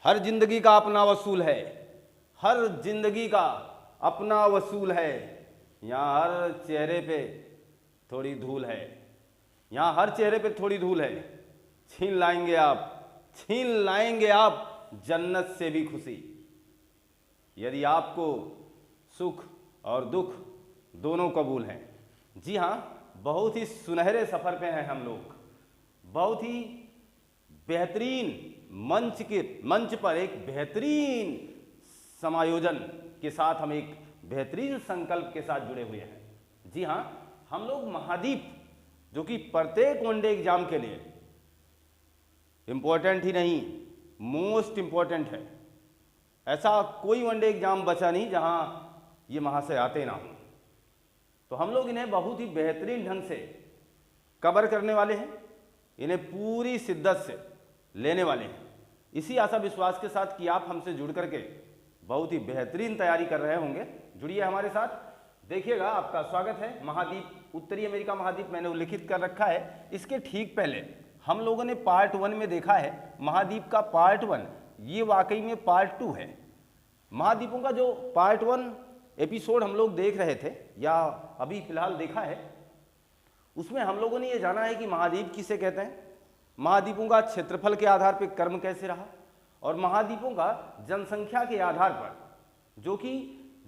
हर जिंदगी का अपना वसूल है, हर जिंदगी का अपना वसूल है। यहाँ हर चेहरे पे थोड़ी धूल है, यहाँ हर चेहरे पे थोड़ी धूल है। छीन लाएंगे आप, छीन लाएंगे आप जन्नत से भी खुशी। यदि आपको सुख और दुख दोनों कबूल हैं। जी हाँ, बहुत ही सुनहरे सफ़र पे हैं हम लोग। बहुत ही बेहतरीन मंच पर एक बेहतरीन समायोजन के साथ हम एक बेहतरीन संकल्प के साथ जुड़े हुए हैं। जी हाँ, हम लोग महाद्वीप, जो कि प्रत्येक वनडे एग्जाम के लिए इम्पोर्टेंट ही नहीं, मोस्ट इम्पोर्टेंट है। ऐसा कोई वनडे एग्जाम बचा नहीं जहां ये महाशय आते ना हों। तो हम लोग इन्हें बहुत ही बेहतरीन ढंग से कवर करने वाले हैं, इन्हें पूरी शिद्दत से लेने वाले हैं। इसी आशा विश्वास के साथ कि आप हमसे जुड़ करके बहुत ही बेहतरीन तैयारी कर रहे होंगे। जुड़िए हमारे साथ, देखिएगा। आपका स्वागत है। महाद्वीप, उत्तरी अमेरिका महाद्वीप मैंने उल्लिखित कर रखा है। इसके ठीक पहले हम लोगों ने पार्ट 1 में देखा है महाद्वीप का पार्ट 1, ये वाकई में पार्ट 2 है। महाद्वीपों का जो पार्ट 1 एपिसोड हम लोग देख रहे थे या अभी फिलहाल देखा है, उसमें हम लोगों ने ये जाना है कि महाद्वीप किसे कहते हैं, महाद्वीपों का क्षेत्रफल के आधार पर क्रम कैसे रहा, और महाद्वीपों का जनसंख्या के आधार पर, जो कि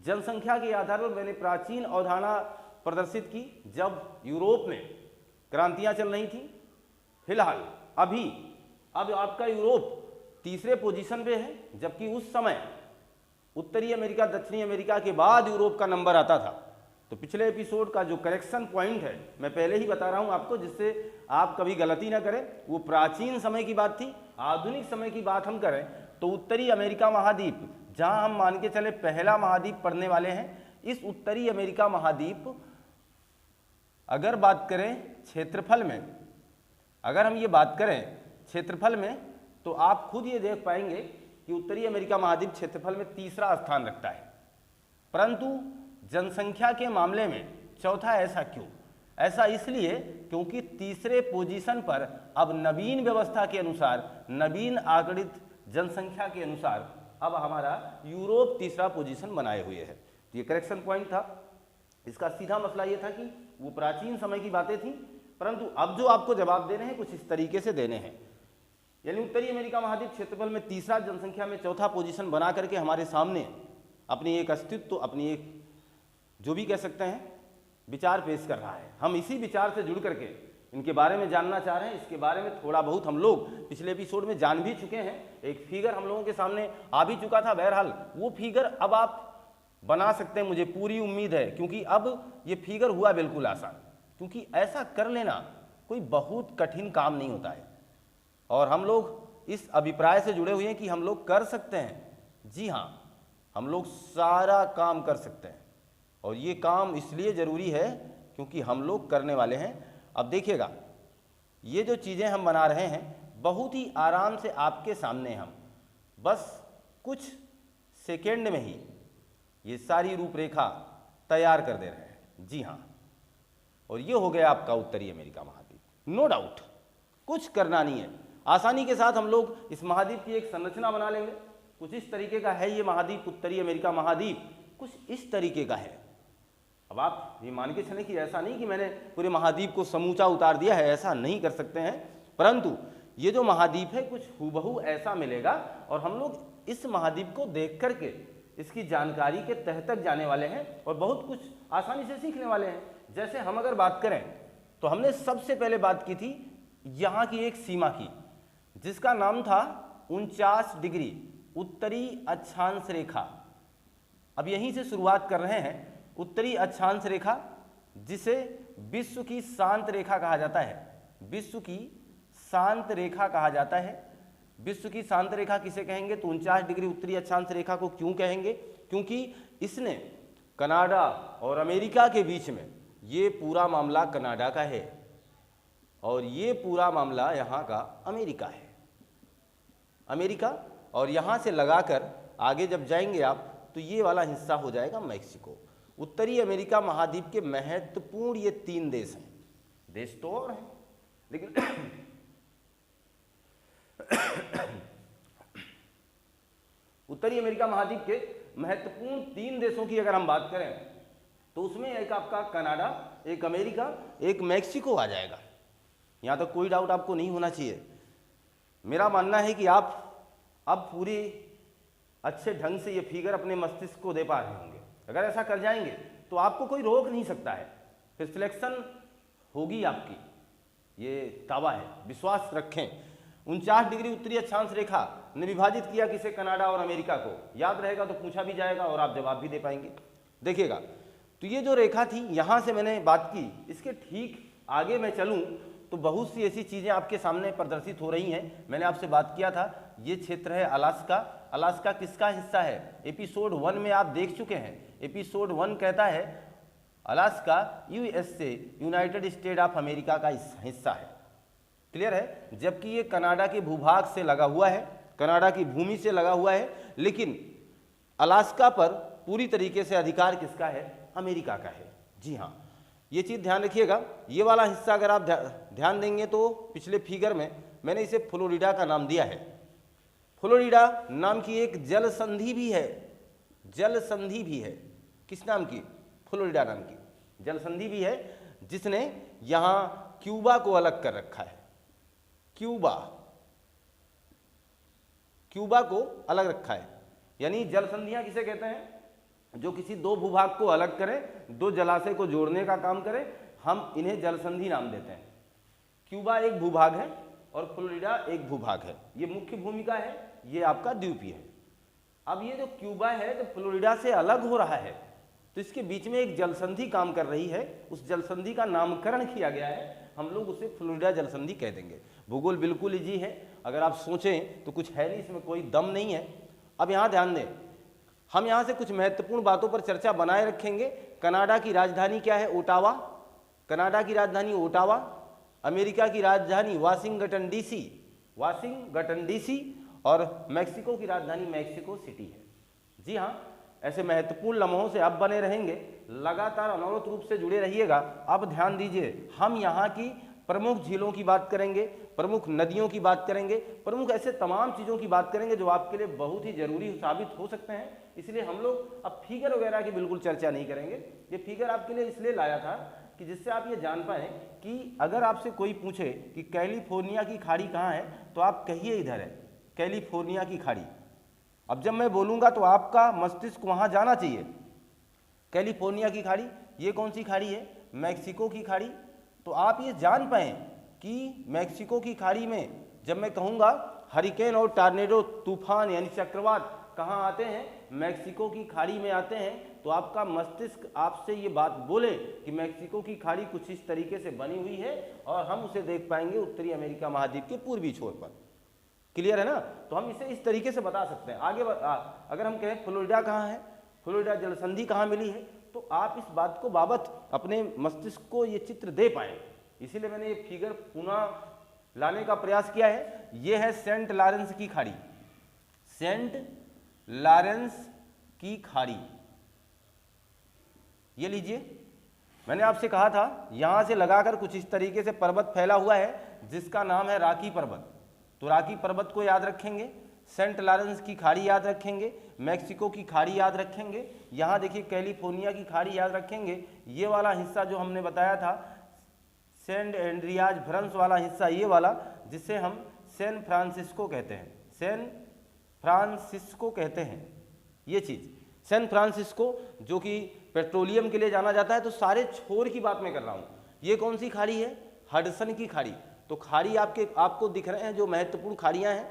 जनसंख्या के आधार पर मैंने प्राचीन अवधारणा प्रदर्शित की जब यूरोप में क्रांतियां चल रही थी। फिलहाल अब आपका यूरोप तीसरे पोजीशन पे है, जबकि उस समय उत्तरी अमेरिका, दक्षिणी अमेरिका के बाद यूरोप का नंबर आता था। तो पिछले एपिसोड का जो करेक्शन पॉइंट है मैं पहले ही बता रहा हूं आपको, जिससे आप कभी गलती ना करें। वो प्राचीन समय की बात थी। आधुनिक समय की बात हम करें तो उत्तरी अमेरिका महाद्वीप, जहां हम मान के चले पहला महाद्वीप पढ़ने वाले हैं, इस उत्तरी अमेरिका महाद्वीप अगर बात करें क्षेत्रफल में, अगर हम ये बात करें क्षेत्रफल में, तो आप खुद ये देख पाएंगे कि उत्तरी अमेरिका महाद्वीप क्षेत्रफल में तीसरा स्थान रखता है, परंतु जनसंख्या के मामले में चौथा। ऐसा क्यों? ऐसा इसलिए क्योंकि तीसरे पोजीशन पर अब नवीन व्यवस्था के अनुसार, नवीन आंकड़ित जनसंख्या के अनुसार अब हमारा यूरोप तीसरा पोजीशन बनाए हुए है। तो ये करेक्शन पॉइंट था। इसका सीधा मसला ये था कि वो प्राचीन समय की बातें थी, परंतु अब जो आपको जवाब देने हैं कुछ इस तरीके से देने हैं। यानी उत्तरी अमेरिका महाद्वीप क्षेत्रफल में तीसरा, जनसंख्या में चौथा पोजीशन बना करके हमारे सामने अपनी एक अस्तित्व, अपनी एक जो भी कह सकते हैं विचार पेश कर रहा है। हम इसी विचार से जुड़ करके इनके बारे में जानना चाह रहे हैं। इसके बारे में थोड़ा बहुत हम लोग पिछले एपिसोड में जान भी चुके हैं। एक फिगर हम लोगों के सामने आ भी चुका था। बहरहाल वो फिगर अब आप बना सकते हैं, मुझे पूरी उम्मीद है, क्योंकि अब ये फिगर हुआ बिल्कुल आसान। क्योंकि ऐसा कर लेना कोई बहुत कठिन काम नहीं होता है, और हम लोग इस अभिप्राय से जुड़े हुए हैं कि हम लोग कर सकते हैं। जी हाँ, हम लोग सारा काम कर सकते हैं, और ये काम इसलिए ज़रूरी है क्योंकि हम लोग करने वाले हैं। अब देखिएगा, ये जो चीज़ें हम बना रहे हैं बहुत ही आराम से आपके सामने, हम बस कुछ सेकेंड में ही ये सारी रूपरेखा तैयार कर दे रहे हैं। जी हाँ, और ये हो गया आपका उत्तरी अमेरिका महाद्वीप। नो डाउट, कुछ करना नहीं है, आसानी के साथ हम लोग इस महाद्वीप की एक संरचना बना लेंगे। कुछ इस तरीके का है ये महाद्वीप, उत्तरी अमेरिका महाद्वीप कुछ इस तरीके का है। अब आप ये मान के चलें कि ऐसा नहीं कि मैंने पूरे महाद्वीप को समूचा उतार दिया है, ऐसा नहीं कर सकते हैं, परंतु ये जो महाद्वीप है कुछ हूबहू ऐसा मिलेगा, और हम लोग इस महाद्वीप को देख करके इसकी जानकारी के तह तक जाने वाले हैं और बहुत कुछ आसानी से सीखने वाले हैं। जैसे हम अगर बात करें तो हमने सबसे पहले बात की थी यहाँ की एक सीमा की, जिसका नाम था 49 डिग्री उत्तरी अक्षांश रेखा। अब यहीं से शुरुआत कर रहे हैं। उत्तरी अक्षांश रेखा, जिसे विश्व की शांत रेखा कहा जाता है, विश्व की शांत रेखा कहा जाता है। विश्व की शांत रेखा किसे कहेंगे? तो 49 डिग्री उत्तरी अक्षांश रेखा को क्यों कहेंगे? क्योंकि इसने कनाडा और अमेरिका के बीच में, ये पूरा मामला कनाडा का है और ये पूरा मामला यहाँ का अमेरिका है, अमेरिका। और यहाँ से लगाकर आगे जब जाएंगे आप तो ये वाला हिस्सा हो जाएगा मैक्सिको। उत्तरी अमेरिका महाद्वीप के महत्वपूर्ण ये 3 देश हैं। देश तो और हैं, लेकिन उत्तरी अमेरिका महाद्वीप के महत्वपूर्ण 3 देशों की अगर हम बात करें तो उसमें एक आपका कनाडा, एक अमेरिका, एक मैक्सिको आ जाएगा। यहाँ तक कोई डाउट आपको नहीं होना चाहिए। मेरा मानना है कि आप अब पूरी अच्छे ढंग से ये फिगर अपने मस्तिष्क को दे पा रहे होंगे। अगर ऐसा कर जाएंगे तो आपको कोई रोक नहीं सकता है, फिर सिलेक्शन होगी आपकी, ये दावा है, विश्वास रखें। 49 डिग्री उत्तरी अक्षांश रेखा ने विभाजित किया किसे, कनाडा और अमेरिका को। याद रहेगा तो पूछा भी जाएगा और आप जवाब भी दे पाएंगे। देखिएगा, तो ये जो रेखा थी, यहाँ से मैंने बात की, इसके ठीक आगे मैं चलूँ तो बहुत सी ऐसी चीज़ें आपके सामने प्रदर्शित हो रही हैं। मैंने आपसे बात किया था, ये क्षेत्र है अलास्का। अलास्का किसका हिस्सा है? एपिसोड 1 में आप देख चुके हैं। एपिसोड 1 कहता है Alaska USA, United state of America का हिस्सा है। क्लियर है? जबकि ये कनाडा के भूभाग से लगा हुआ है, कनाडा की भूमि से लगा हुआ है, लेकिन अलास्का पर पूरी तरीके से अधिकार किसका है? अमेरिका का है। जी हाँ, ये चीज़ ध्यान रखिएगा। ये वाला हिस्सा अगर आप ध्यान देंगे तो पिछले फिगर में मैंने इसे फ्लोरिडा का नाम दिया है। फ्लोरिडा नाम की एक जल संधि भी है, जल संधि भी है। किस नाम की? फ्लोरिडा नाम की जल संधि भी है, जिसने यहाँ क्यूबा को अलग कर रखा है। क्यूबा, क्यूबा को अलग रखा है। यानी जल संधियां किसे कहते हैं? जो किसी दो भूभाग को अलग करें, दो जलाशय को जोड़ने का काम करें, हम इन्हें जल संधि नाम देते हैं। क्यूबा एक भूभाग है और फ्लोरिडा एक भूभाग है। ये मुख्य भूमिका है, ये आपका द्वीपीय है। अब ये जो क्यूबा है तो फ्लोरिडा से अलग हो रहा है, तो इसके बीच में एक जलसंधि काम कर रही है। उस जलसंधि का नामकरण किया गया है, हम लोग उसे फ्लोरिडा जलसंधि कह देंगे। भूगोल बिल्कुल इजी है, अगर आप सोचें तो कुछ है नहीं, इसमें कोई दम नहीं है। अब यहाँ ध्यान दें, हम यहाँ से कुछ महत्वपूर्ण बातों पर चर्चा बनाए रखेंगे। कनाडा की राजधानी क्या है? ओटावा। कनाडा की राजधानी ओटावा। अमेरिका की राजधानी वाशिंगटन डीसी, वाशिंगटन डीसी। और मैक्सिको की राजधानी मैक्सिको सिटी है। जी हाँ, ऐसे महत्वपूर्ण लम्हों से अब बने रहेंगे, लगातार अनवरत रूप से जुड़े रहिएगा। अब ध्यान दीजिए, हम यहाँ की प्रमुख झीलों की बात करेंगे, प्रमुख नदियों की बात करेंगे, प्रमुख ऐसे तमाम चीज़ों की बात करेंगे जो आपके लिए बहुत ही जरूरी साबित हो सकते हैं। इसलिए हम लोग अब फिगर वगैरह की बिल्कुल चर्चा नहीं करेंगे। ये फिगर आपके लिए इसलिए लाया था कि जिससे आप ये जान पाएँ कि अगर आपसे कोई पूछे कि कैलिफोर्निया की खाड़ी कहाँ है, तो आप कहिए इधर है, कैलिफोर्निया की खाड़ी। अब जब मैं बोलूँगा तो आपका मस्तिष्क वहाँ जाना चाहिए। कैलिफोर्निया की खाड़ी, ये कौन सी खाड़ी है? मैक्सिको की खाड़ी। तो आप ये जान पाएँ कि मैक्सिको की खाड़ी में जब मैं कहूँगा हरिकेन और टॉर्नेडो, तूफान यानी चक्रवात कहाँ आते हैं? मैक्सिको की खाड़ी में आते हैं। तो आपका मस्तिष्क आपसे ये बात बोले कि मैक्सिको की खाड़ी कुछ इस तरीके से बनी हुई है और हम उसे देख पाएंगे उत्तरी अमेरिका महाद्वीप के पूर्वी छोर पर। क्लियर है ना? तो हम इसे इस तरीके से बता सकते हैं। आगे अगर हम कहें फ्लोरिडा कहाँ है, फ्लोरिडा जलसंधि कहाँ मिली है, तो आप इस बात को बाबत अपने मस्तिष्क को ये चित्र दे पाए। इसीलिए मैंने ये फिगर पुनः लाने का प्रयास किया है। ये है सेंट लॉरेंस की खाड़ी, सेंट लॉरेंस की खाड़ी। ये लीजिए, मैंने आपसे कहा था यहां से लगाकर कुछ इस तरीके से पर्वत फैला हुआ है जिसका नाम है रॉकी पर्वत। तो रॉकी पर्वत को याद रखेंगे, सेंट लॉरेंस की खाड़ी याद रखेंगे, मैक्सिको की खाड़ी याद रखेंगे, यहाँ देखिए कैलिफोर्निया की खाड़ी याद रखेंगे। ये वाला हिस्सा जो हमने बताया था सेंट एंड्रियाज फ्रांस वाला हिस्सा, ये वाला जिसे हम सैन फ्रांसिस्को कहते हैं, सैन फ्रांसिस्को कहते हैं। ये चीज़ सैन फ्रांसिस्को जो कि पेट्रोलियम के लिए जाना जाता है। तो सारे छोर की बात मैं कर रहा हूँ। ये कौन सी खाड़ी है? हडसन की खाड़ी। तो खाड़ी आपको दिख रहे हैं जो महत्वपूर्ण खाड़ियाँ हैं,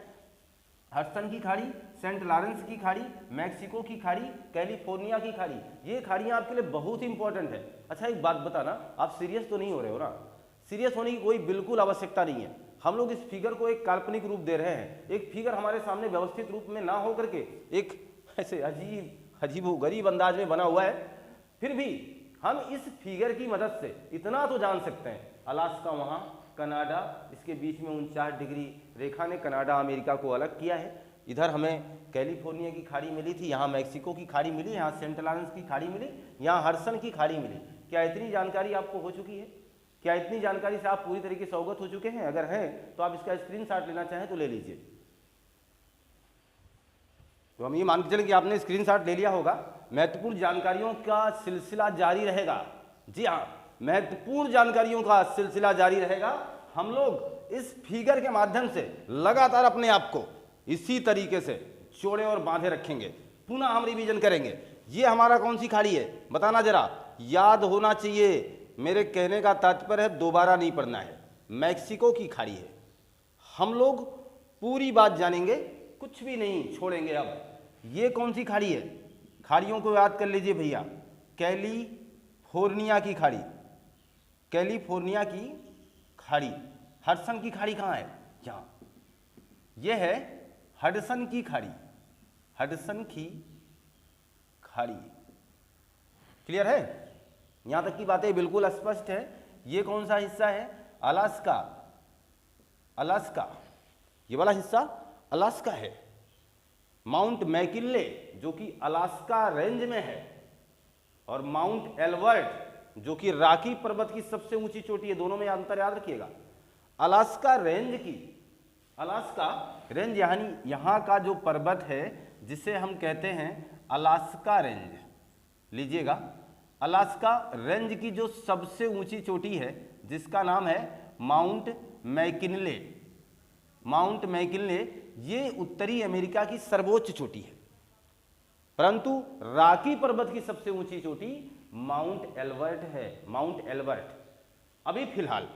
हडसन की खाड़ी, सेंट लॉरेंस की खाड़ी, मैक्सिको की खाड़ी, कैलिफोर्निया की खाड़ी। ये खाड़ियाँ आपके लिए बहुत इंपॉर्टेंट है। अच्छा एक बात बताना, आप सीरियस तो नहीं हो रहे हो ना? सीरियस होने की कोई बिल्कुल आवश्यकता नहीं है। हम लोग इस फिगर को एक काल्पनिक रूप दे रहे हैं। एक फिगर हमारे सामने व्यवस्थित रूप में ना हो करके एक ऐसे अजीब अंदाज में बना हुआ है, फिर भी हम इस फिगर की मदद से इतना तो जान सकते हैं, अलास्का वहाँ, कनाडा, इसके बीच में 49 डिग्री रेखा ने कनाडा अमेरिका को अलग किया है। इधर हमें कैलिफोर्निया की खाड़ी मिली थी, यहाँ मैक्सिको की खाड़ी मिली, यहाँ सेंट लॉरेंस की खाड़ी मिली, यहाँ हडसन की खाड़ी मिली। क्या इतनी जानकारी आपको हो चुकी है? क्या इतनी जानकारी से आप पूरी तरीके से अवगत हो चुके हैं? अगर हैं तो आप इसका स्क्रीनशॉट लेना चाहें तो ले लीजिए। तो हम ये मान के चलें कि आपने स्क्रीनशॉट ले लिया होगा। महत्वपूर्ण जानकारियों का सिलसिला जारी रहेगा। जी हाँ, महत्वपूर्ण जानकारियों का सिलसिला जारी रहेगा। हम लोग इस फिगर के माध्यम से लगातार अपने आप को इसी तरीके से जोड़े और बांधे रखेंगे। पुनः हम रिवीजन करेंगे। ये हमारा कौन सी खाड़ी है बताना जरा, याद होना चाहिए। मेरे कहने का तात्पर्य है दोबारा नहीं पढ़ना है। मैक्सिको की खाड़ी है। हम लोग पूरी बात जानेंगे, कुछ भी नहीं छोड़ेंगे। अब ये कौन सी खाड़ी है, खाड़ियों को याद कर लीजिए भैया। कैलिफोर्निया की खाड़ी, कैलिफोर्निया की खाड़ी। हडसन की खाड़ी कहाँ है, यहाँ। यह है हडसन की खाड़ी, हडसन की खाड़ी। क्लियर है, यहां तक की बातें बिल्कुल स्पष्ट है। ये कौन सा हिस्सा है, अलास्का, अलास्का, ये वाला हिस्सा अलास्का है। माउंट मैकिनले जो कि अलास्का रेंज में है, और माउंट एल्बर्ट जो कि रॉकी पर्वत की सबसे ऊंची चोटी है। दोनों में अंतर याद रखिएगा। अलास्का रेंज की, अलास्का रेंज यानी यहाँ का जो पर्वत है जिसे हम कहते हैं अलास्का रेंज, लीजिएगा। अलास्का रेंज की जो सबसे ऊंची चोटी है जिसका नाम है माउंट मैकिनले, माउंट मैकिनले, ये उत्तरी अमेरिका की सर्वोच्च चोटी है। परंतु रॉकी पर्वत की सबसे ऊंची चोटी माउंट एल्बर्ट है, माउंट एल्बर्ट। अभी फिलहाल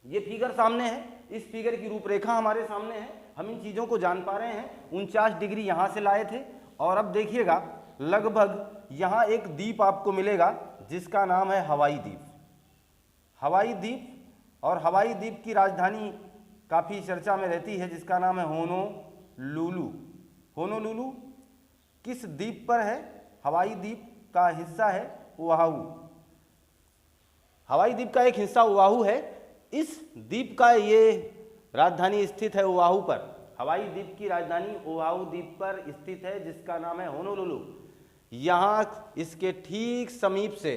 ये फिगर सामने है, इस फिगर की रूपरेखा हमारे सामने है। हम इन चीजों को जान पा रहे हैं। 49 डिग्री यहां से लाए थे, और अब देखिएगा लगभग यहां एक द्वीप आपको मिलेगा जिसका नाम है हवाई द्वीप, हवाई द्वीप। और हवाई द्वीप की राजधानी काफी चर्चा में रहती है जिसका नाम है होनोलुलु। होनोलुलु किस द्वीप पर है, हवाई द्वीप का हिस्सा है ओआहू, हवाई द्वीप का एक हिस्सा ओआहू है। इस द्वीप का ये राजधानी स्थित है ओआहू पर। हवाई द्वीप की राजधानी ओआहू द्वीप पर स्थित है जिसका नाम है होनोलुलु। यहाँ इसके ठीक समीप से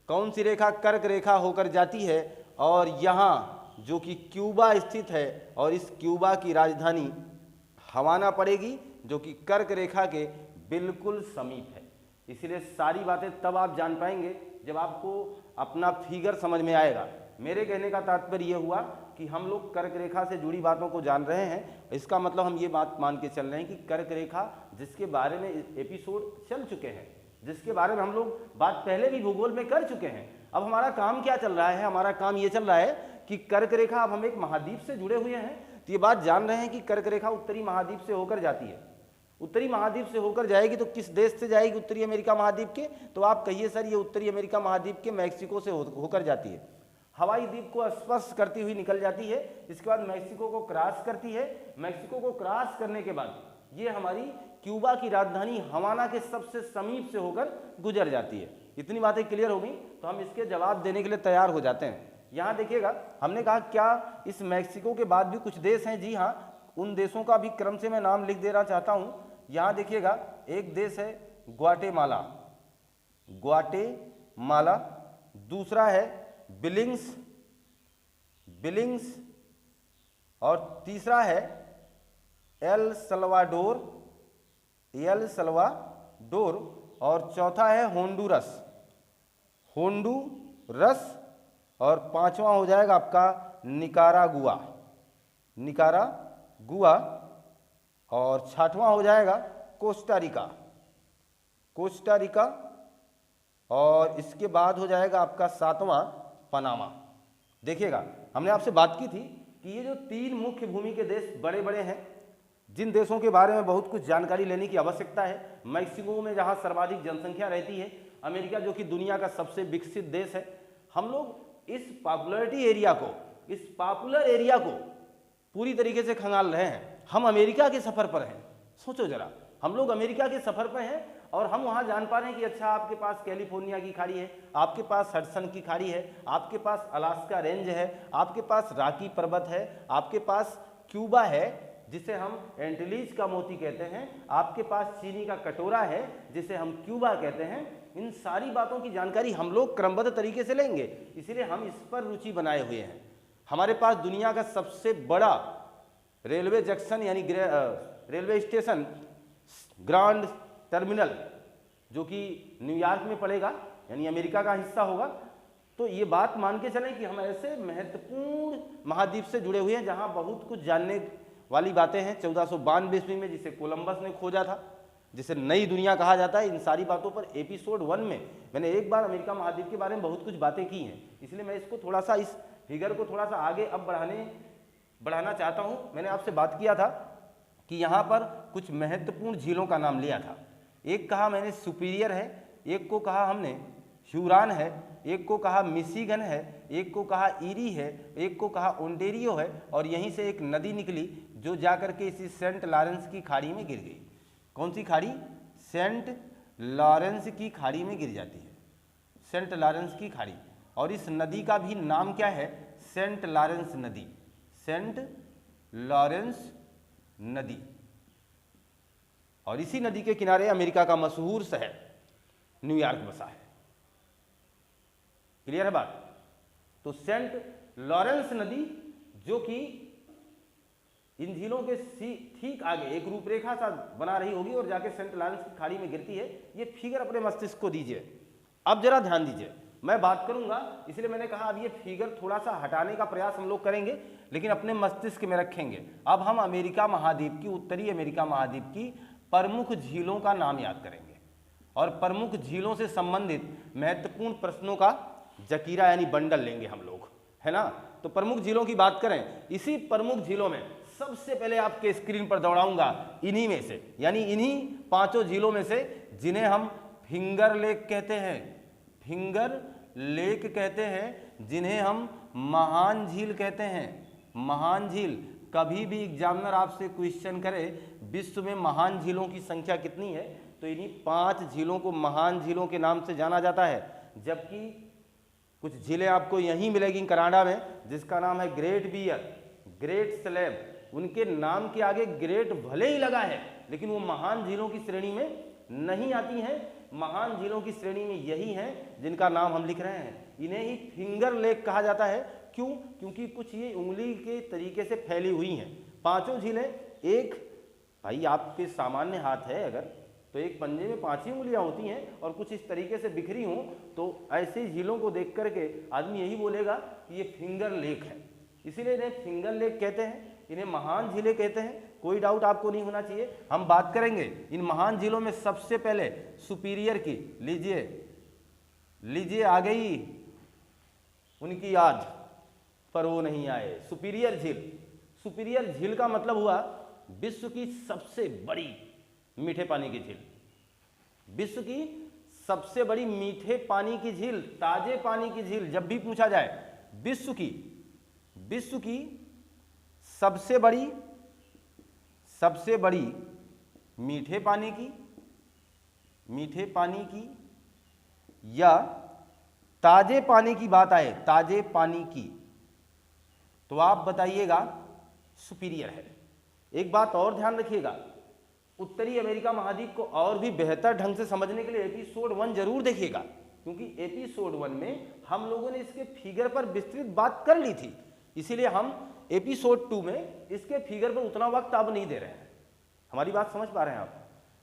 कौन सी रेखा, कर्क रेखा होकर जाती है, और यहाँ जो कि क्यूबा स्थित है, और इस क्यूबा की राजधानी हवाना पड़ेगी जो कि कर्क रेखा के बिल्कुल समीप है। इसलिए सारी बातें तब आप जान पाएंगे जब आपको अपना फिगर समझ में आएगा। मेरे कहने का तात्पर्य यह हुआ कि हम लोग कर्क रेखा से जुड़ी बातों को जान रहे हैं। इसका मतलब हम ये बात मान के चल रहे हैं कि कर्क रेखा जिसके बारे में एपिसोड चल चुके हैं, जिसके बारे में हम लोग बात पहले भी भूगोल में कर चुके हैं। अब हमारा काम क्या चल रहा है, हमारा काम ये चल रहा है कि कर्क रेखा, अब हम एक महाद्वीप से जुड़े हुए हैं तो ये बात जान रहे हैं कि कर्क रेखा उत्तरी महाद्वीप से होकर जाती है। उत्तरी महाद्वीप से होकर जाएगी तो किस देश से जाएगी, उत्तरी अमेरिका महाद्वीप के। तो आप कहिए सर ये उत्तरी अमेरिका महाद्वीप के मैक्सिको से होकर जाती है। हवाई द्वीप को स्पर्श करती हुई निकल जाती है, इसके बाद मैक्सिको को क्रॉस करती है। मैक्सिको को क्रॉस करने के बाद ये हमारी क्यूबा की राजधानी हवाना के सबसे समीप से होकर गुजर जाती है। इतनी बातें क्लियर हो गई तो हम इसके जवाब देने के लिए तैयार हो जाते हैं। यहाँ देखिएगा, हमने कहा क्या इस मैक्सिको के बाद भी कुछ देश हैं। जी हाँ, उन देशों का भी क्रम से मैं नाम लिख देना चाहता हूँ। यहाँ देखिएगा, एक देश है ग्वाटेमाला, ग्वाटेमाला। दूसरा है बिलिंग्स, बिलिंग्स। और तीसरा है एल सल्वाडोर, एल सल्वाडोर। और चौथा है होंडुरस, होंडुरस। और पांचवा हो जाएगा आपका निकारागुआ, निकारागुआ। और छठवां हो जाएगा कोस्टारिका, कोस्टारिका। और इसके बाद हो जाएगा आपका सातवां पनामा। देखिएगा, हमने आपसे बात की थी कि ये जो तीन मुख्य भूमि के देश बड़े बड़े हैं, जिन देशों के बारे में बहुत कुछ जानकारी लेने की आवश्यकता है। मैक्सिको में जहां सर्वाधिक जनसंख्या रहती है, अमेरिका जो कि दुनिया का सबसे विकसित देश है। हम लोग इस पॉपुलरिटी एरिया को, इस पॉपुलर एरिया को पूरी तरीके से खंगाल रहे हैं। हम अमेरिका के सफर पर हैं। सोचो जरा, हम लोग अमेरिका के सफर पर हैं और हम वहां जान पा रहे हैं कि अच्छा आपके पास कैलिफोर्निया की खाड़ी है, आपके पास हडसन की खाड़ी है, आपके पास अलास्का रेंज है, आपके पास रॉकी पर्वत है, आपके पास क्यूबा है जिसे हम एंटीलीज का मोती कहते हैं, आपके पास चीनी का कटोरा है जिसे हम क्यूबा कहते हैं। इन सारी बातों की जानकारी हम लोग क्रमबद्ध तरीके से लेंगे, इसलिए हम इस पर रुचि बनाए हुए हैं। हमारे पास दुनिया का सबसे बड़ा रेलवे जंक्शन यानी रेलवे स्टेशन ग्रांड टर्मिनल जो कि न्यूयॉर्क में पड़ेगा, यानी अमेरिका का हिस्सा होगा। तो ये बात मान के चलें कि हम ऐसे महत्वपूर्ण महाद्वीप से जुड़े हुए हैं जहां बहुत कुछ जानने वाली बातें हैं। 1492 ईस्वी में जिसे कोलंबस ने खोजा था, जिसे नई दुनिया कहा जाता है, इन सारी बातों पर एपिसोड 1 में मैंने एक बार अमेरिका महाद्वीप के बारे में बहुत कुछ बातें की हैं, इसलिए मैं इसको थोड़ा सा, इस फिगर को थोड़ा सा आगे अब बढ़ाना चाहता हूँ। मैंने आपसे बात किया था कि यहाँ पर कुछ महत्वपूर्ण झीलों का नाम लिया था। एक कहा मैंने सुपीरियर है, एक को कहा हमने ह्यूरॉन है, एक को कहा मिशिगन है, एक को कहा ईरी है, एक को कहा ओंटेरियो है, और यहीं से एक नदी निकली जो जाकर के इसी सेंट लॉरेंस की खाड़ी में गिर गई। कौन सी खाड़ी? सेंट लॉरेंस की खाड़ी में गिर जाती है, सेंट लॉरेंस की खाड़ी। और इस नदी का भी नाम क्या है? सेंट लॉरेंस नदी, सेंट लॉरेंस नदी। और इसी नदी के किनारे अमेरिका का मशहूर शहर न्यूयॉर्क बसा है। क्लियर है बात? तो सेंट लॉरेंस नदी जो कि इन झीलों के ठीक आगे एक रूपरेखा सा बना रही होगी और जाके सेंट लॉरेंस की खाड़ी में गिरती है। ये फिगर अपने मस्तिष्क को दीजिए। अब जरा ध्यान दीजिए, मैं बात करूंगा, इसलिए मैंने कहा अब ये फिगर थोड़ा सा हटाने का प्रयास हम लोग करेंगे, लेकिन अपने मस्तिष्क में रखेंगे। अब हम अमेरिका महाद्वीप की, उत्तरी अमेरिका महाद्वीप की प्रमुख झीलों का नाम याद करेंगे और प्रमुख झीलों से संबंधित महत्वपूर्ण प्रश्नों का जकीरा यानी बंडल लेंगे हम लोग, है ना। तो प्रमुख झीलों की बात करें, इसी प्रमुख झीलों में सबसे पहले आपके स्क्रीन पर दौड़ाऊंगा इन्हीं में से, यानी इन्हीं 5 झीलों में से जिन्हें हम फिंगर लेक कहते हैं, फिंगर लेक कहते हैं, जिन्हें हम महान झील कहते हैं, महान झील। कभी भी एग्जामिनर आपसे क्वेश्चन करे विश्व में महान झीलों की संख्या कितनी है, तो इन्हीं 5 झीलों को महान झीलों के नाम से जाना जाता है। जबकि कुछ झीलें आपको यहीं मिलेगी कनाडा में, जिसका नाम है ग्रेट बियर, ग्रेट स्लैब। उनके नाम के आगे ग्रेट भले ही लगा है, लेकिन वो महान झीलों की श्रेणी में नहीं आती हैं। महान झीलों की श्रेणी में यही हैं जिनका नाम हम लिख रहे हैं। इन्हें ही फिंगर लेक कहा जाता है। क्यों? क्योंकि कुछ ये उंगली के तरीके से फैली हुई हैं 5 झीलें। एक भाई आपके सामान्य हाथ है अगर, तो एक पंजे में 5 ही उंगलियां होती हैं और कुछ इस तरीके से बिखरी हों, तो ऐसे झीलों को देख करके आदमी यही बोलेगा कि ये फिंगर लेक है। इसीलिए इन्हें फिंगर लेक कहते हैं, इन्हें महान झीलें कहते हैं। कोई डाउट आपको नहीं होना चाहिए। हम बात करेंगे इन महान झीलों में सबसे पहले सुपीरियर की। लीजिए लीजिए, आ गई उनकी याद, पर वो नहीं आए। सुपीरियर झील, सुपीरियर झील का मतलब हुआ विश्व की सबसे बड़ी मीठे पानी की झील, विश्व की सबसे बड़ी मीठे पानी की झील, ताजे पानी की झील। जब भी पूछा जाए विश्व की सबसे बड़ी मीठे पानी की या ताजे पानी की बात आए, ताजे पानी की, तो आप बताइएगा सुपीरियर है। एक बात और ध्यान रखिएगा, उत्तरी अमेरिका महाद्वीप को और भी बेहतर ढंग से समझने के लिए एपिसोड 1 जरूर देखिएगा, क्योंकि एपिसोड 1 में हम लोगों ने इसके फिगर पर विस्तृत बात कर ली थी। इसीलिए हम एपिसोड 2 में इसके फिगर पर उतना वक्त अब नहीं दे रहे हैं। हमारी बात समझ पा रहे हैं आप?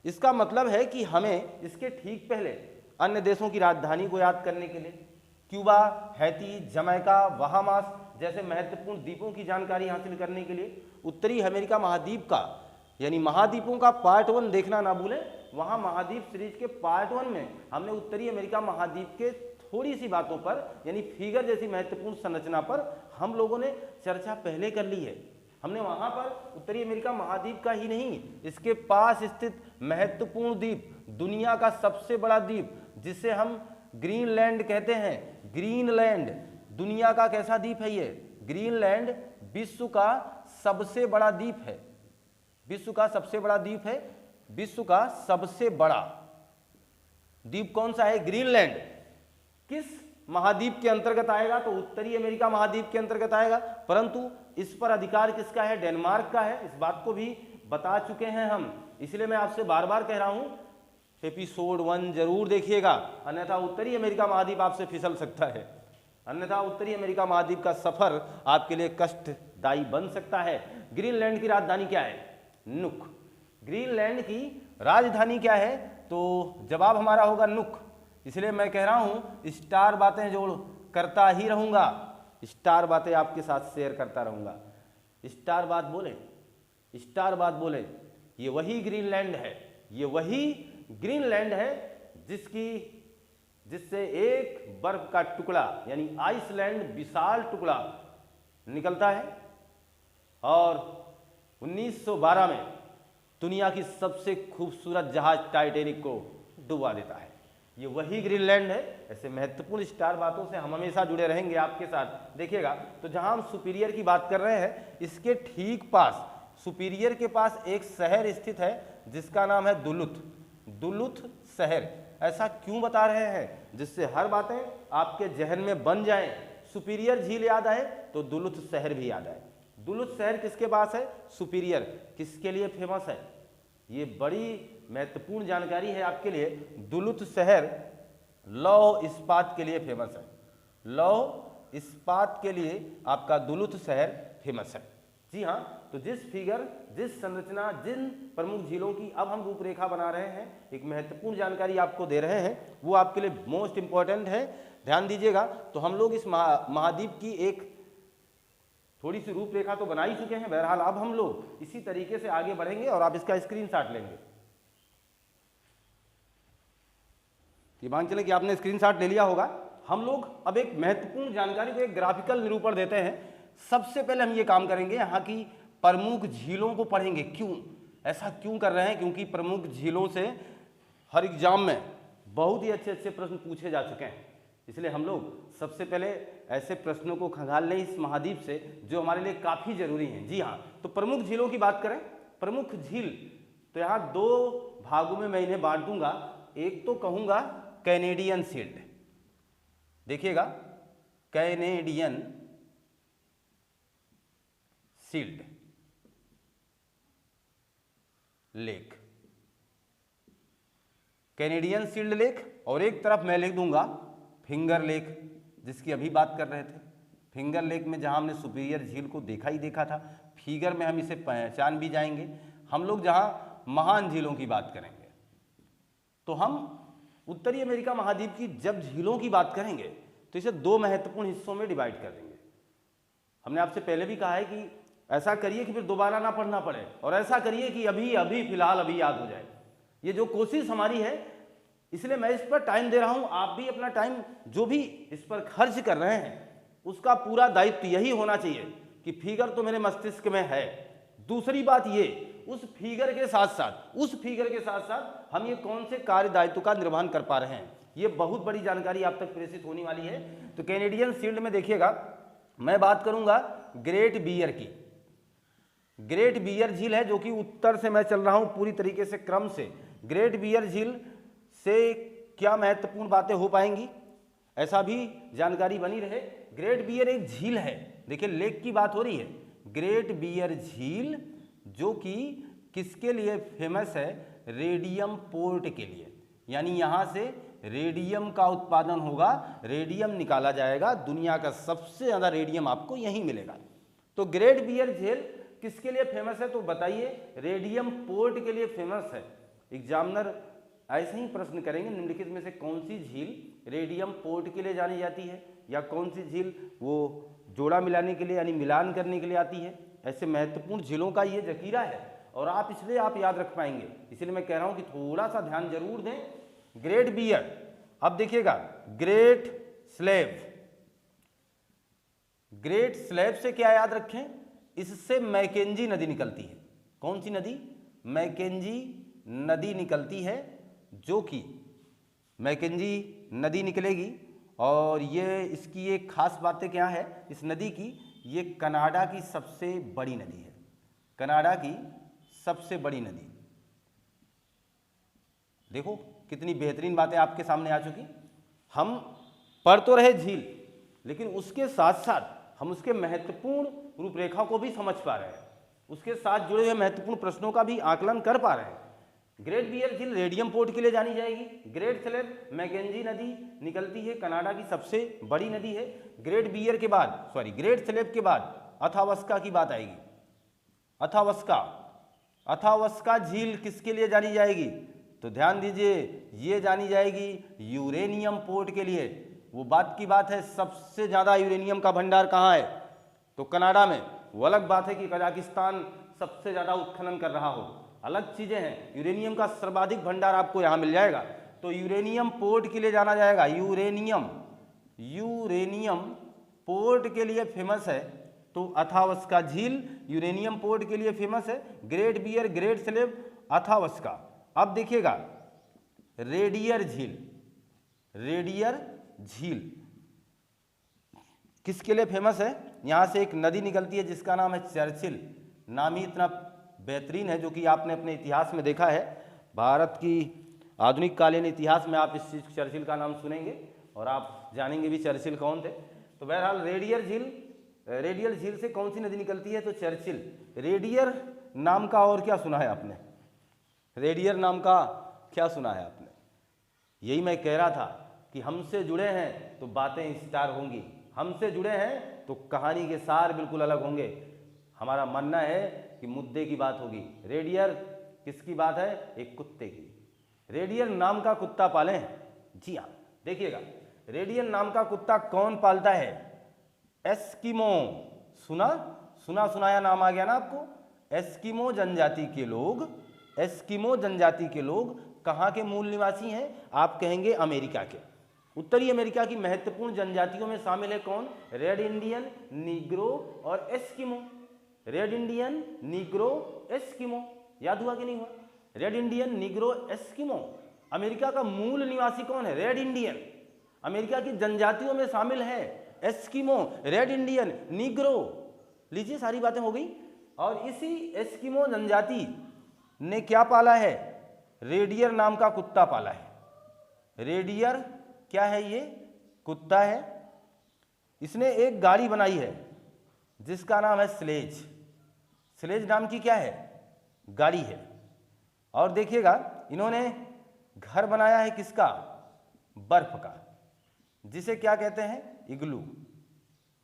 इसका मतलब है कि हमें इसके ठीक पहले अन्य देशों की राजधानी को याद करने के लिए क्यूबा, हैती, जमैका, बहामास जैसे महत्वपूर्ण द्वीपों की जानकारी हासिल करने के लिए उत्तरी अमेरिका महाद्वीप का, यानी महाद्वीपों का पार्ट 1 देखना ना भूलें। वहां महाद्वीप सीरीज के पार्ट 1 में हमने उत्तरी अमेरिका महाद्वीप के थोड़ी सी बातों पर, यानी फिगर जैसी महत्वपूर्ण संरचना पर हम लोगों ने चर्चा पहले कर ली है। हमने वहां पर उत्तरी अमेरिका महाद्वीप का ही नहीं, इसके पास स्थित महत्वपूर्ण द्वीप, दुनिया का सबसे बड़ा द्वीप जिसे हम ग्रीनलैंड कहते हैं, ग्रीनलैंड दुनिया का कैसा द्वीप है ये? ग्रीनलैंड विश्व का सबसे बड़ा द्वीप है, विश्व का सबसे बड़ा द्वीप है। विश्व का सबसे बड़ा द्वीप कौन सा है? ग्रीनलैंड। किस महाद्वीप के अंतर्गत आएगा? तो उत्तरी अमेरिका महाद्वीप के अंतर्गत आएगा, परंतु इस पर अधिकार किसका है? डेनमार्क का है। इस बात को भी बता चुके हैं हम, इसलिए मैं आपसे बार बार कह रहा हूं एपिसोड 1 जरूर देखिएगा, अन्यथा उत्तरी अमेरिका महाद्वीप आपसे फिसल सकता है, अन्यथा उत्तरी अमेरिका महाद्वीप का सफर आपके लिए कष्टदायी बन सकता है। ग्रीनलैंड की राजधानी क्या है? नुक। ग्रीनलैंड की राजधानी क्या है, तो जवाब हमारा होगा नुक। इसलिए मैं कह रहा हूं स्टार बातें जोड़ करता ही रहूंगा, स्टार बातें आपके साथ शेयर करता रहूंगा। स्टार बात बोले, स्टार बात बोले, ये वही ग्रीनलैंड है, ये वही ग्रीनलैंड है जिससे एक बर्फ का टुकड़ा यानी आइसलैंड विशाल टुकड़ा निकलता है और 1912 में दुनिया की सबसे खूबसूरत जहाज टाइटैनिक को डुबा देता है। ये वही ग्रीनलैंड है। ऐसे महत्वपूर्ण स्टार बातों से हम हमेशा जुड़े रहेंगे आपके साथ। देखिएगा, तो जहां हम सुपीरियर की बात कर रहे हैं, इसके ठीक पास, सुपीरियर के पास एक शहर स्थित है जिसका नाम है दुलुथ। दुलुथ शहर। ऐसा क्यों बता रहे हैं? जिससे हर बातें आपके जहन में बन जाएं। सुपीरियर झील याद आए तो दुलुथ शहर भी याद आए। दुलुथ शहर किसके पास है? सुपीरियर। किसके लिए फेमस है? ये बड़ी महत्वपूर्ण जानकारी है आपके लिए। दुलुथ शहर लौह इस्पात के लिए फेमस है। लौह इस्पात के लिए आपका दुलुथ शहर फेमस है। जी हाँ, तो जिस संरचना, जिन प्रमुख झीलों की अब हम रूपरेखा बना रहे हैं, एक महत्वपूर्ण जानकारी आपको दे रहे हैं, वो आपके लिए मोस्ट इंपॉर्टेंट है, ध्यान दीजिएगा। तो हम लोग इस महाद्वीप की एक थोड़ी सी रूपरेखा तो बना ही चुके हैं। बहरहाल अब हम लोग इसी तरीके से आगे बढ़ेंगे और आप इसका स्क्रीनशॉट लेंगे। ये मान चले कि आपने स्क्रीनशॉट ले लिया होगा। हम लोग अब एक महत्वपूर्ण जानकारी को एक ग्राफिकल निरूपण देते हैं। सबसे पहले हम ये काम करेंगे, यहाँ की प्रमुख झीलों को पढ़ेंगे। क्यों ऐसा क्यों कर रहे हैं? क्योंकि प्रमुख झीलों से हर एग्जाम में बहुत ही अच्छे अच्छे प्रश्न पूछे जा चुके हैं। इसलिए हम लोग सबसे पहले ऐसे प्रश्नों को खंगाल लें इस महाद्वीप से जो हमारे लिए काफ़ी जरूरी हैं। जी हाँ, तो प्रमुख झीलों की बात करें, प्रमुख झील, तो यहाँ दो भागों में मैं इन्हें बांट दूंगा। एक तो कहूँगा कैनेडियन शील्ड, देखिएगा, Canadian shield lake, Canadian shield lake. और एक तरफ मैं लिख दूंगा फिंगर लेक, जिसकी अभी बात कर रहे थे। फिंगर लेक में जहां हमने सुपीरियर झील को देखा ही देखा था, फिगर में हम इसे पहचान भी जाएंगे। हम लोग जहां महान झीलों की बात करेंगे, तो हम उत्तरी अमेरिका महाद्वीप की जब झीलों की बात करेंगे तो इसे दो महत्वपूर्ण हिस्सों में डिवाइड कर देंगे। हमने आपसे पहले भी कहा है कि ऐसा करिए कि फिर दोबारा ना पढ़ना पड़े, और ऐसा करिए कि अभी अभी फिलहाल अभी याद हो जाए। ये जो कोशिश हमारी है, इसलिए मैं इस पर टाइम दे रहा हूं। आप भी अपना टाइम जो भी इस पर खर्च कर रहे हैं, उसका पूरा दायित्व यही होना चाहिए कि फिगर तो मेरे मस्तिष्क में है। दूसरी बात ये, उस फिगर के साथ साथ हम ये कौन से कार्य दायित्व का निर्वहन कर पा रहे हैं, ये बहुत बड़ी जानकारी आप तक प्रेषित होने वाली है। तो कैनेडियन शील्ड में देखिएगा, मैं बात करूंगा ग्रेट बियर की। ग्रेट बियर झील है, जो कि उत्तर से मैं चल रहा हूं पूरी तरीके से क्रम से। ग्रेट बियर झील से क्या महत्वपूर्ण बातें हो पाएंगी, ऐसा भी जानकारी बनी रहे। ग्रेट बियर एक झील है, देखिए लेक की बात हो रही है। ग्रेट बियर झील जो कि किसके लिए फेमस है? रेडियम पोर्ट के लिए, यानी यहां से रेडियम का उत्पादन होगा, रेडियम निकाला जाएगा। दुनिया का सबसे ज्यादा रेडियम आपको यहीं मिलेगा। तो ग्रेट बियर झील किसके लिए फेमस है? तो बताइए, रेडियम पोर्ट के लिए फेमस है। एग्जामिनर ऐसे ही प्रश्न करेंगे, निम्नलिखित में से कौन सी झील रेडियम पोर्ट के लिए जानी जाती है, या कौन सी झील वो जोड़ा मिलाने के लिए यानी मिलान करने के लिए आती है। ऐसे महत्वपूर्ण झीलों का ये जखीरा है और इसलिए आप याद रख पाएंगे। इसलिए मैं कह रहा हूं कि थोड़ा सा ध्यान जरूर दें। ग्रेट बियर, अब देखिएगा ग्रेट स्लेव। ग्रेट स्लेव से क्या याद रखें? इससे मैकेंजी नदी निकलती है। कौन सी नदी? मैकेंजी नदी निकलती है, जो कि मैकेंजी नदी निकलेगी। और ये इसकी एक खास बातें क्या है इस नदी की? ये कनाडा की सबसे बड़ी नदी है, कनाडा की सबसे बड़ी नदी। देखो कितनी बेहतरीन बातें आपके सामने आ चुकी। हम पढ़ तो रहे झील, लेकिन उसके साथ साथ हम उसके महत्वपूर्ण रूपरेखा को भी समझ पा रहे हैं, उसके साथ जुड़े हुए महत्वपूर्ण प्रश्नों का भी आकलन कर पा रहे हैं। ग्रेट बियर झील रेडियम पोर्ट के लिए जानी जाएगी। ग्रेट स्लेव मैकेंजी नदी निकलती है, कनाडा की सबसे बड़ी नदी है। ग्रेट स्लेव के बाद अथावस्का की बात आएगी। अथावस्का अथावस्का झील किसके लिए जानी जाएगी? तो ध्यान दीजिए, ये जानी जाएगी यूरेनियम पोर्ट के लिए। वो बात की बात है, सबसे ज़्यादा यूरेनियम का भंडार कहाँ है? तो कनाडा में। वो अलग बात है कि कजाकिस्तान सबसे ज़्यादा उत्खनन कर रहा हो, अलग चीज़ें हैं। यूरेनियम का सर्वाधिक भंडार आपको यहाँ मिल जाएगा। तो यूरेनियम पोर्ट के लिए जाना जाएगा। यूरेनियम पोर्ट के लिए फेमस है। तो अथावस्का झील यूरेनियम पोर्ट के लिए फेमस है। Great Bear, Great Slave, Athabasca. अब देखिएगा रेडियर झील किसके लिए फेमस है? यहाँ से एक नदी निकलती है जिसका नाम है चर्चिल। नाम ही इतना बेहतरीन है, जो कि आपने अपने इतिहास में देखा है। भारत की आधुनिक कालीन इतिहास में आप इस चीज चर्चिल का नाम सुनेंगे और आप जानेंगे भी चर्चिल कौन थे। तो बहरहाल रेडियर झील से कौन सी नदी निकलती है? तो चर्चिल। रेडियर नाम का और क्या सुना है आपने? रेडियर नाम का क्या सुना है आपने? यही मैं कह रहा था कि हमसे जुड़े हैं तो बातें स्टार होंगी, हमसे जुड़े हैं तो कहानी के सार बिल्कुल अलग होंगे। हमारा मानना है कि मुद्दे की बात होगी। रेडियर किसकी बात है? एक कुत्ते की। रेडियर नाम का कुत्ता पाले हैं। जी हाँ, देखिएगा रेडियर नाम का कुत्ता कौन पालता है? एस्किमो। सुनाया नाम आ गया ना आपको। एस्किमो जनजाति के लोग कहाँ के मूल निवासी हैं? आप कहेंगे अमेरिका के। उत्तरी अमेरिका की महत्वपूर्ण जनजातियों में शामिल है कौन? रेड इंडियन, नीग्रो और Eskimo. Red Indian, Negro, Eskimo. याद हुआ कि नहीं हुआ? Red Indian, Negro, Eskimo. America का मूल निवासी कौन है? Red Indian. अमेरिका की जनजातियों में शामिल है एस्किमो, रेड इंडियन, नीग्रो। लीजिए, सारी बातें हो गई। और इसी एस्किमो जनजाति ने क्या पाला है? रेडियर नाम का कुत्ता पाला है। रेडियर क्या है? ये कुत्ता है। इसने एक गाड़ी बनाई है जिसका नाम है स्लेज। स्लेज नाम की क्या है? गाड़ी है। और देखिएगा इन्होंने घर बनाया है किसका? बर्फ का, जिसे क्या कहते हैं? इग्लू।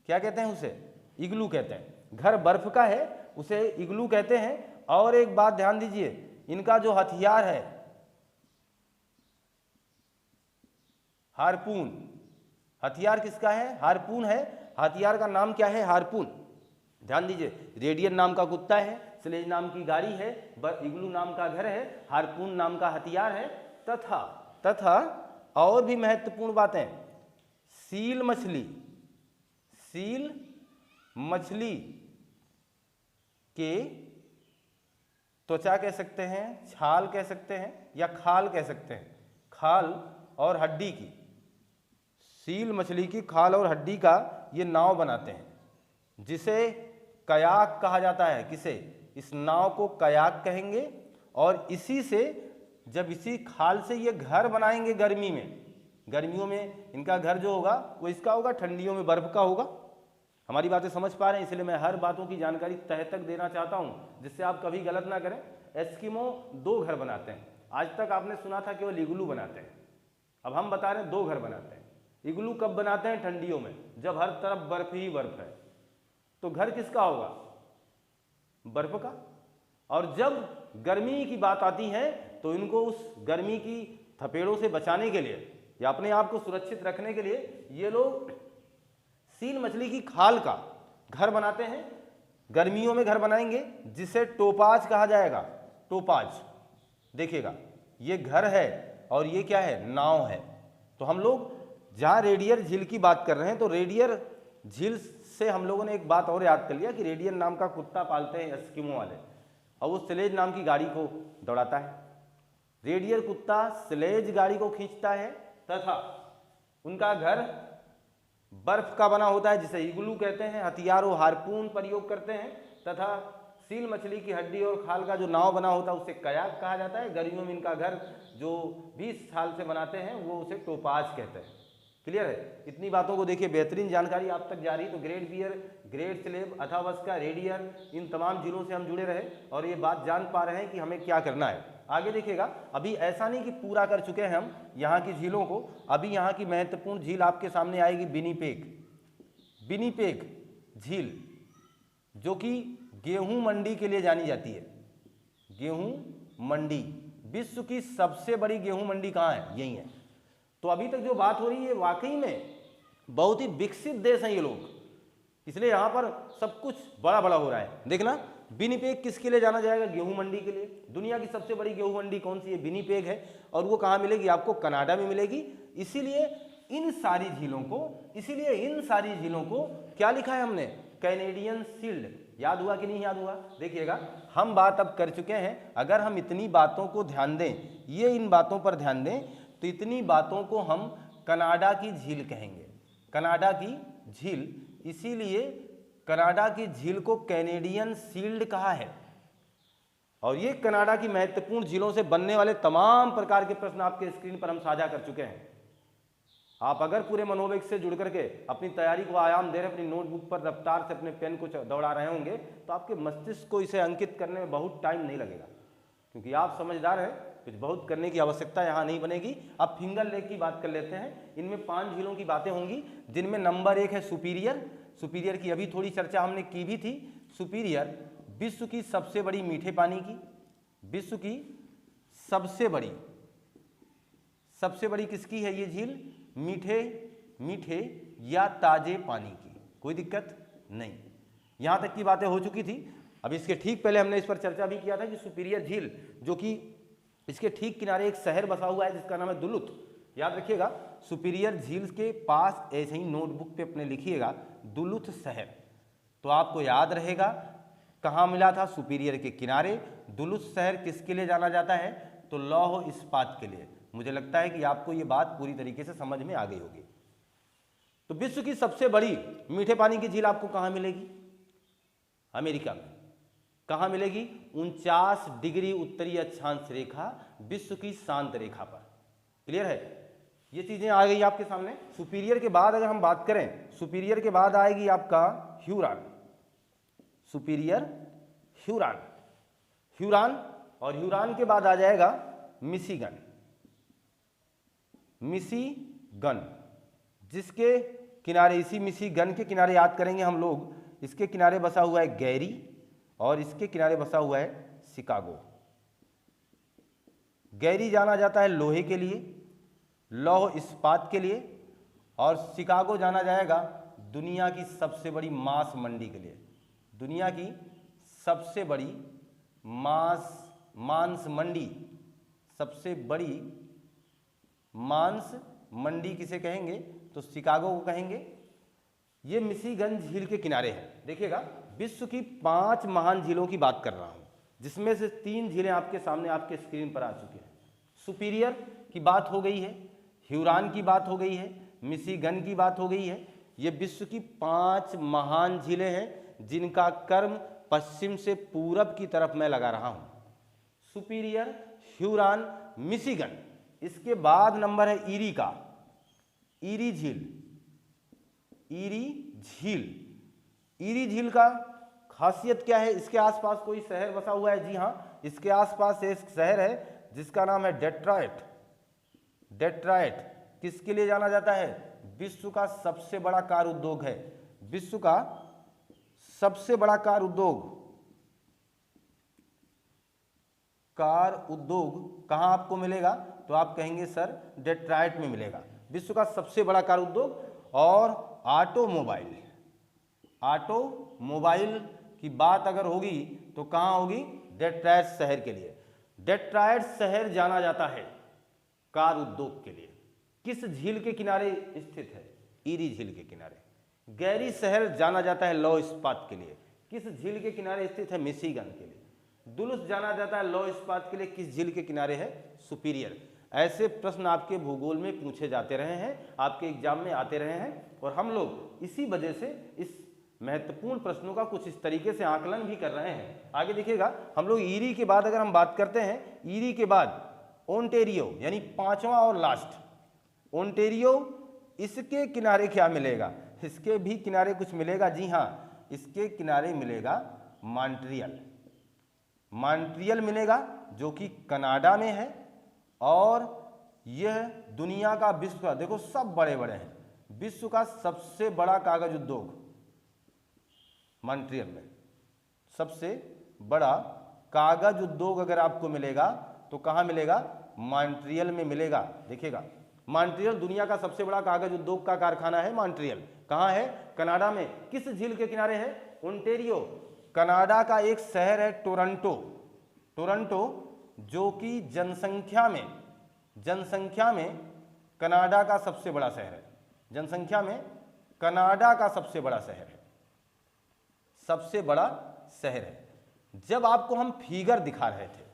क्या कहते हैं उसे? इग्लू कहते हैं। घर बर्फ का है, उसे इग्लू कहते हैं। और एक बात ध्यान दीजिए, इनका जो हथियार है हार्पून। हथियार किसका है? हार्पून है। हथियार का नाम क्या है? हार्पून। ध्यान दीजिए, रेडियर नाम का कुत्ता है, स्लेज नाम की गाड़ी है, इग्लू नाम का घर है, हार्पून नाम का हथियार है, तथा और भी महत्वपूर्ण बातें। सील मछली के त्वचा कह सकते हैं, छाल कह सकते हैं, या खाल कह सकते हैं। खाल और हड्डी की, सील मछली की खाल और हड्डी का ये नाव बनाते हैं, जिसे कयाक कहा जाता है। किसे? इस नाव को कयाक कहेंगे। और इसी से, जब इसी खाल से ये घर बनाएंगे गर्मियों में इनका घर जो होगा वो इसका होगा, ठंडियों में बर्फ का होगा। हमारी बातें समझ पा रहे हैं? इसलिए मैं हर बातों की जानकारी तह तक देना चाहता हूं, जिससे आप कभी गलत ना करें। एस्किमो 2 घर बनाते हैं। आज तक आपने सुना था केवल इग्लू बनाते हैं, अब हम बता रहे हैं 2 घर बनाते हैं। इग्लू कब बनाते हैं? ठंडियों में, जब हर तरफ बर्फ ही बर्फ है। तो घर किसका होगा? बर्फ का। और जब गर्मी की बात आती है तो इनको उस गर्मी की थपेड़ों से बचाने के लिए या अपने आप को सुरक्षित रखने के लिए ये लोग सील मछली की खाल का घर बनाते हैं। गर्मियों में घर बनाएंगे, जिसे टोपाज कहा जाएगा। टोपाज। देखिएगा, ये घर है और ये क्या है? नाव है। तो हम लोग जहाँ रेडियर झील की बात कर रहे हैं, तो रेडियर झील से हम लोगों ने एक बात और याद कर लिया कि रेडियर नाम का कुत्ता पालते हैं एस्किमो वाले, और वो स्लेज नाम की गाड़ी को दौड़ाता है। रेडियर कुत्ता स्लेज गाड़ी को खींचता है, तथा उनका घर बर्फ का बना होता है, जिसे इग्लू कहते हैं। हथियारों हार्पून प्रयोग करते हैं, तथा सील मछली की हड्डी और खाल का जो नाव बना होता है उसे कयाक कहा जाता है। गर्मियों में इनका घर जो 20 साल से बनाते हैं वो उसे टोपाज कहते हैं। क्लियर है? इतनी बातों को देखिए, बेहतरीन जानकारी आप तक जा रही। तो ग्रेट बियर, ग्रेट स्लेव, अथावस्का, रेडियर, इन तमाम जिलों से हम जुड़े रहे और ये बात जान पा रहे हैं कि हमें क्या करना है। आगे देखिएगा, अभी ऐसा नहीं कि पूरा कर चुके हैं हम यहाँ की झीलों को। अभी यहाँ की महत्वपूर्ण झील आपके सामने आएगी, विनिपेग झील, जो कि गेहूं मंडी के लिए जानी जाती है। गेहूं मंडी, विश्व की सबसे बड़ी गेहूं मंडी कहाँ है? यही है। तो अभी तक जो बात हो रही है वाकई में बहुत ही विकसित देश हैं ये लोग, इसलिए यहाँ पर सब कुछ बड़ा बड़ा हो रहा है। देखना विनिपेग किसके लिए जाना जाएगा? गेहूं मंडी के लिए। दुनिया की सबसे बड़ी गेहूं मंडी कौन सी है? विनिपेग है। और वो कहाँ मिलेगी? आपको कनाडा में मिलेगी। इसीलिए इन सारी झीलों को क्या लिखा है हमने? Canadian shield. याद हुआ कि नहीं याद हुआ? देखिएगा हम बात अब कर चुके हैं, अगर हम इतनी बातों को ध्यान दें, ये इन बातों पर ध्यान दें, तो इतनी बातों को हम कनाडा की झील कहेंगे। कनाडा की झील, इसीलिए कनाडा की झील को कैनेडियन शील्ड कहा है। और ये कनाडा की महत्वपूर्ण झीलों से बनने वाले तमाम प्रकार के प्रश्न आपके स्क्रीन पर हम साझा कर चुके हैं। आप अगर पूरे मनोवेग से जुड़ करके अपनी तैयारी को आयाम दे रहे, अपनी नोटबुक पर रफ्तार से अपने पेन को दौड़ा रहे होंगे, तो आपके मस्तिष्क को इसे अंकित करने में बहुत टाइम नहीं लगेगा, क्योंकि आप समझदार हैं। कुछ बहुत करने की आवश्यकता यहाँ नहीं बनेगी। अब फिंगर लेक की बात कर लेते हैं। इनमें 5 झीलों की बातें होंगी, जिनमें नंबर 1 है सुपीरियर। सुपीरियर की अभी थोड़ी चर्चा हमने की भी थी। सुपीरियर विश्व की सबसे बड़ी मीठे पानी की, विश्व की सबसे बड़ी किसकी है ये झील? मीठे या ताजे पानी की। कोई दिक्कत नहीं, यहां तक की बातें हो चुकी थी। अब इसके ठीक पहले हमने इस पर चर्चा भी किया था कि सुपीरियर झील, जो कि इसके ठीक किनारे एक शहर बसा हुआ है जिसका नाम है दुलुथ। याद रखिएगा, सुपीरियर झील के पास ऐसे ही नोटबुक पे अपने लिखिएगा दुलुथ शहर, तो आपको याद रहेगा कहाँ मिला था? सुपीरियर के किनारे। दुलुथ शहर किसके लिए जाना जाता है? तो लौह इस्पात के लिए। मुझे लगता है कि आपको ये बात पूरी तरीके से समझ में आ गई होगी। तो विश्व की सबसे बड़ी मीठे पानी की झील आपको कहाँ मिलेगी? अमेरिका में। कहाँ मिलेगी? 49 डिग्री उत्तरी अक्षांश रेखा, विश्व की शांत रेखा पर। क्लियर है? ये चीजें आ गई आपके सामने। सुपीरियर के बाद अगर हम बात करें, सुपीरियर के बाद आएगी आपका ह्यूरॉन। सुपीरियर, ह्यूरॉन और ह्यूरॉन के बाद आ जाएगा मिशिगन। जिसके किनारे, इसी मिशिगन के किनारे याद करेंगे हम लोग, इसके किनारे बसा हुआ है गैरी और इसके किनारे बसा हुआ है शिकागो। गैरी जाना जाता है लोहे के लिए, लौह इस्पात के लिए, और शिकागो जाना जाएगा दुनिया की सबसे बड़ी मांस मंडी के लिए। दुनिया की सबसे बड़ी मांस मंडी, सबसे बड़ी मांस मंडी किसे कहेंगे? तो शिकागो को कहेंगे। ये मिशिगन झील के किनारे है। देखिएगा, विश्व की 5 महान झीलों की बात कर रहा हूं, जिसमें से 3 झीलें आपके सामने आपके स्क्रीन पर आ चुकी हैं। सुपीरियर की बात हो गई है, ह्यूरॉन की बात हो गई है, मिशिगन की बात हो गई है। ये विश्व की 5 महान झीलें हैं जिनका कर्म पश्चिम से पूरब की तरफ मैं लगा रहा हूं। Superior, Huron, Michigan. इसके बाद नंबर है ईरी का। ईरी झील का खासियत क्या है? इसके आसपास कोई शहर बसा हुआ है। जी हां, इसके आसपास एक शहर है जिसका नाम है डेट्रॉयट। किसके लिए जाना जाता है? विश्व का सबसे बड़ा कार उद्योग है। विश्व का सबसे बड़ा कार उद्योग कहां आपको मिलेगा? तो आप कहेंगे सर डेट्रॉयट में मिलेगा। विश्व का सबसे बड़ा कार उद्योग। और ऑटोमोबाइल की बात अगर होगी तो कहां होगी? डेट्रॉयट शहर के लिए। डेट्रॉयट शहर जाना जाता है कार उद्योग के लिए। किस झील के किनारे स्थित है? ईरी झील के किनारे। गैरी शहर जाना जाता है लौह इस्पात के लिए। किस झील के किनारे स्थित है? मिशिगन के लिए। दुलुथ जाना जाता है लौह इस्पात के लिए। किस झील के किनारे है? सुपीरियर। ऐसे प्रश्न आपके भूगोल में पूछे जाते रहे हैं, आपके एग्जाम में आते रहे हैं, और हम लोग इसी वजह से इस महत्वपूर्ण प्रश्नों का कुछ इस तरीके से आकलन भी कर रहे हैं। आगे देखिएगा, हम लोग ईरी के बाद अगर हम बात करते हैं, ईरी के बाद ओंटेरियो, यानी 5वां और लास्ट ओंटेरियो। इसके किनारे क्या मिलेगा? इसके भी किनारे कुछ मिलेगा। जी हां, इसके किनारे मिलेगा मॉन्ट्रियल मिलेगा, जो कि कनाडा में है। और यह दुनिया का, विश्व का, देखो सब बड़े बड़े हैं, विश्व का सबसे बड़ा कागज उद्योग मॉन्ट्रियल में, सबसे बड़ा कागज उद्योग अगर आपको मिलेगा तो कहाँ मिलेगा? मॉन्ट्रियल में मिलेगा। देखिएगा, मॉन्ट्रियल दुनिया का सबसे बड़ा कागज उद्योग का कारखाना है। मॉन्ट्रियल कहाँ है? कनाडा में। किस झील के किनारे है? ओंटारियो। कनाडा का एक शहर है टोरंटो। टोरंटो जो कि जनसंख्या में कनाडा का सबसे बड़ा शहर है। जनसंख्या में कनाडा का सबसे बड़ा शहर है, सबसे बड़ा शहर है। जब आपको हम फिगर दिखा रहे थे,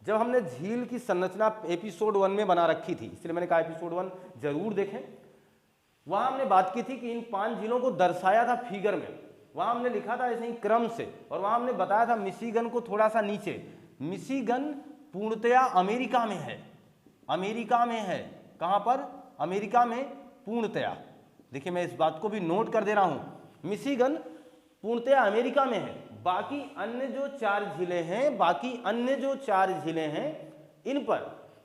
जब हमने झील की संरचना एपिसोड 1 में बना रखी थी, इसलिए मैंने कहा एपिसोड 1 जरूर देखें। वहां हमने बात की थी कि इन 5 झीलों को दर्शाया था फिगर में। वहां हमने लिखा था ऐसे ही क्रम से, और वहां हमने बताया था मिशिगन को थोड़ा सा नीचे। मिशिगन पूर्णतया अमेरिका में है। अमेरिका में है। कहां पर? अमेरिका में पूर्णतया। देखिए, मैं इस बात को भी नोट कर दे रहा हूं, मिशिगन पूर्णतया अमेरिका में है। बाकी अन्य जो 4 झीलें हैं, इन पर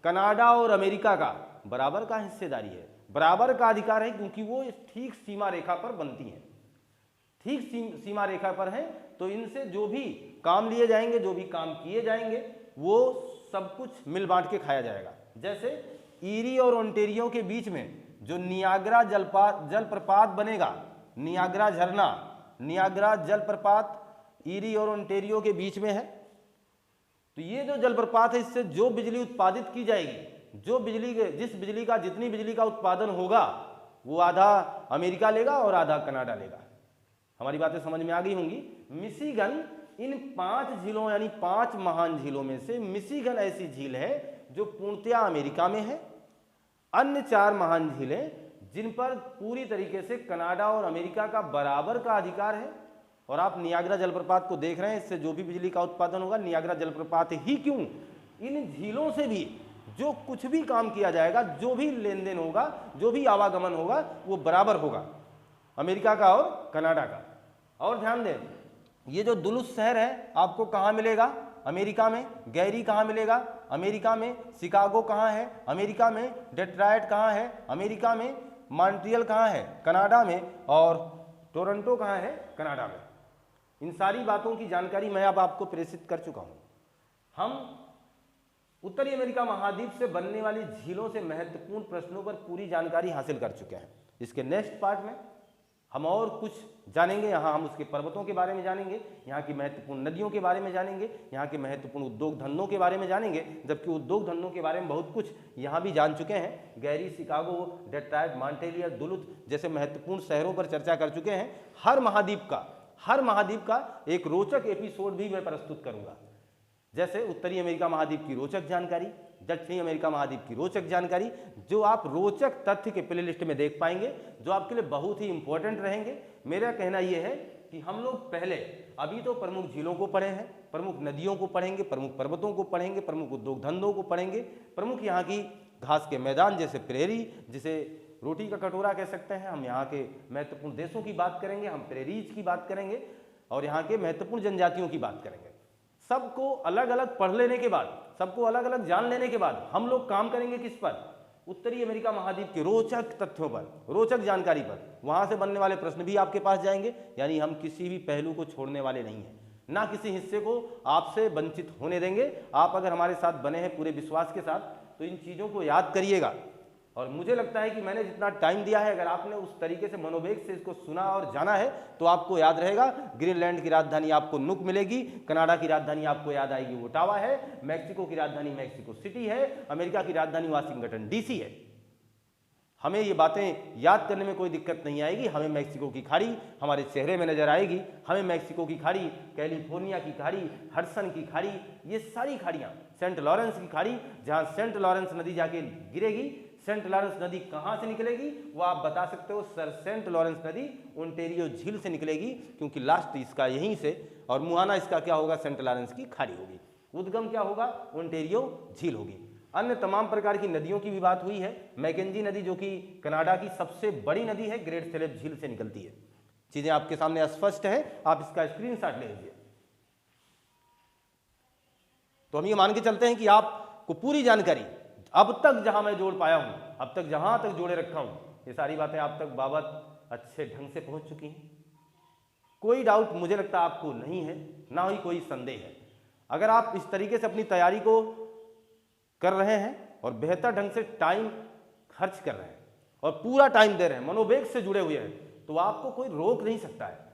कनाडा और अमेरिका का बराबर का हिस्सेदारी है, बराबर का अधिकार है, क्योंकि वो ठीक सीमा रेखा पर बनती हैं, ठीक सीमा रेखा पर हैं। तो इनसे जो भी काम लिए जाएंगे, जो भी काम किए जाएंगे, वो सब कुछ मिल बांट के खाया जाएगा। जैसे ईरी और ओंटारियो के बीच में जो नियाग्रा जलप्रपात बनेगा, नियाग्रा झरना, नियाग्रा जलप्रपात ईरी और ओंटारियो के बीच में है। तो ये जो जलप्रपात है, इससे जो बिजली उत्पादित की जाएगी, जितनी बिजली का उत्पादन होगा, वो आधा अमेरिका लेगा और आधा कनाडा लेगा। हमारी बातें समझ में आ गई होंगी। मिशिगन इन 5 झीलों यानी 5 महान झीलों में से मिशिगन ऐसी झील है जो पूर्णतया अमेरिका में है। अन्य 4 महान झीलें जिन पर पूरी तरीके से कनाडा और अमेरिका का बराबर का अधिकार है। और आप नियाग्रा जलप्रपात को देख रहे हैं, इससे जो भी बिजली का उत्पादन होगा, नियाग्रा जलप्रपात ही क्यों, इन झीलों से भी जो कुछ भी काम किया जाएगा, जो भी लेन देन होगा, जो भी आवागमन होगा, वो बराबर होगा अमेरिका का और कनाडा का। और ध्यान दें, ये जो दुलुस शहर है आपको कहाँ मिलेगा? अमेरिका में। गैरी कहाँ मिलेगा? अमेरिका में। शिकागो कहाँ है? अमेरिका में। डेट्रॉयट कहाँ है? अमेरिका में। मॉन्ट्रियल कहाँ है? कनाडा में। और टोरंटो कहाँ है? कनाडा में। इन सारी बातों की जानकारी मैं अब आपको प्रेषित कर चुका हूं। हम उत्तरी अमेरिका महाद्वीप से बनने वाली झीलों से महत्वपूर्ण प्रश्नों पर पूरी जानकारी हासिल कर चुके हैं। इसके नेक्स्ट पार्ट में हम और कुछ जानेंगे। यहाँ हम उसके पर्वतों के बारे में जानेंगे, यहाँ की महत्वपूर्ण नदियों के बारे में जानेंगे, यहाँ के महत्वपूर्ण उद्योग धंधों के बारे में जानेंगे। जबकि उद्योग धंधों के बारे में बहुत कुछ यहाँ भी जान चुके हैं। गैरी, शिकागो, डेट्रॉयट, मॉन्ट्रियल, दुलुथ जैसे महत्वपूर्ण शहरों पर चर्चा कर चुके हैं। हर महाद्वीप का एक रोचक एपिसोड भी मैं प्रस्तुत करूंगा। जैसे उत्तरी अमेरिका महाद्वीप की रोचक जानकारी, दक्षिणी अमेरिका महाद्वीप की रोचक जानकारी, जो आप रोचक तथ्य के प्लेलिस्ट में देख पाएंगे, जो आपके लिए बहुत ही इंपॉर्टेंट रहेंगे। मेरा कहना यह है कि हम लोग पहले अभी तो प्रमुख झीलों को पढ़े हैं, प्रमुख नदियों को पढ़ेंगे, प्रमुख पर्वतों को पढ़ेंगे, प्रमुख उद्योग धंधों को पढ़ेंगे, प्रमुख यहाँ की घास के मैदान जैसे प्रेरी, जिसे रोटी का कटोरा कह सकते हैं। हम यहाँ के महत्वपूर्ण देशों की बात करेंगे, हम प्रेरीज की बात करेंगे और यहाँ के महत्वपूर्ण जनजातियों की बात करेंगे। सबको अलग अलग पढ़ लेने के बाद, सबको अलग अलग जान लेने के बाद हम लोग काम करेंगे किस पर? उत्तरी अमेरिका महाद्वीप के रोचक तथ्यों पर, रोचक जानकारी पर। वहां से बनने वाले प्रश्न भी आपके पास जाएंगे। यानी हम किसी भी पहलू को छोड़ने वाले नहीं हैं, ना किसी हिस्से को आपसे वंचित होने देंगे। आप अगर हमारे साथ बने हैं पूरे विश्वास के साथ, तो इन चीज़ों को याद करिएगा। और मुझे लगता है कि मैंने जितना टाइम दिया है, अगर आपने उस तरीके से मनोवेग से इसको सुना और जाना है, तो आपको याद रहेगा। ग्रीनलैंड की राजधानी आपको नुक मिलेगी, कनाडा की राजधानी आपको याद आएगी ओटावा है, मैक्सिको की राजधानी मैक्सिको सिटी है, अमेरिका की राजधानी वाशिंगटन डीसी है। हमें ये बातें याद करने में कोई दिक्कत नहीं आएगी। हमें मैक्सिको की खाड़ी हमारे चेहरे में नजर आएगी, हमें मैक्सिको की खाड़ी, कैलिफोर्निया की खाड़ी, हडसन की खाड़ी, ये सारी खाड़ियाँ, सेंट लॉरेंस की खाड़ी, जहाँ सेंट लॉरेंस नदी जाके गिरेगी। सेंट लॉरेंस नदी कहाँ से निकलेगी वो आप बता सकते हो? सर, सेंट लॉरेंस नदी ओंटारियो झील से निकलेगी, क्योंकि लास्ट इसका यहीं से, और मुहाना इसका क्या होगा? सेंट लॉरेंस की खाड़ी होगी। उद्गम क्या होगा? ओंटारियो झील होगी। अन्य तमाम प्रकार की नदियों की भी बात हुई है। मैकेंजी नदी जो कि कनाडा की सबसे बड़ी नदी है, ग्रेट स्लेव झील से निकलती है। चीजें आपके सामने स्पष्ट है, आप इसका स्क्रीनशॉट ले लीजिए। तो हम ये मान के चलते हैं कि आपको पूरी जानकारी अब तक जहां मैं जोड़ पाया हूं, अब तक जहां तक जोड़े रखा हूं, ये सारी बातें आप तक बाबत अच्छे ढंग से पहुंच चुकी हैं। कोई डाउट मुझे लगता आपको नहीं है, ना ही कोई संदेह है। अगर आप इस तरीके से अपनी तैयारी को कर रहे हैं और बेहतर ढंग से टाइम खर्च कर रहे हैं और पूरा टाइम दे रहे हैं, मनोवेग से जुड़े हुए हैं, तो आपको कोई रोक नहीं सकता है।